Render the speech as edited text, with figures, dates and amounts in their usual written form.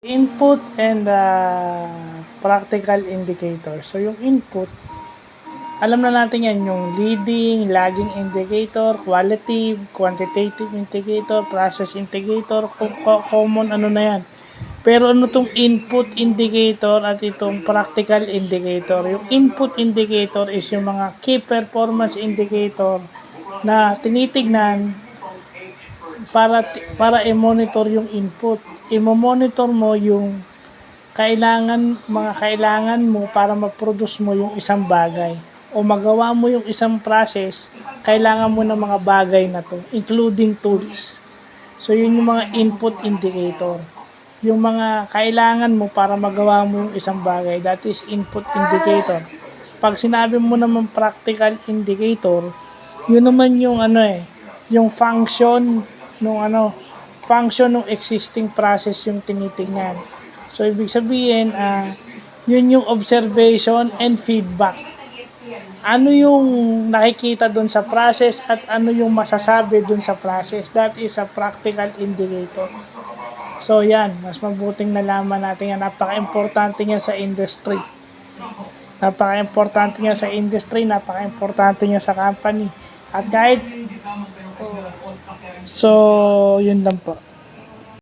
Input and practical indicator. So, yung input, alam na natin yan, yung leading, lagging indicator, quantitative indicator, process indicator, common ano na yan. Pero ano tong input indicator at itong practical indicator? Yung input indicator is yung mga key performance indicator na tinitignan para i-monitor yung input. I-monitor mo yung mga kailangan mo para ma-produce mo yung isang bagay o magawa mo yung isang process, kailangan mo ng mga bagay na to, including tools. So, yun yung mga input indicator. Yung mga kailangan mo para magawa mo yung isang bagay, that is input indicator. Pag sinabi mo naman practical indicator, yun naman yung yung function ng existing process yung tinitingnan. So, ibig sabihin, yun yung observation and feedback. Ano yung nakikita dun sa process at ano yung masasabi dun sa process. That is a practical indicator. So, yan. Mas mabuting nalaman natin yan. Napaka-importante niya sa industry. Napaka-importante niya sa industry. Napaka-importante niya sa company. At kahit... So, yun lang po.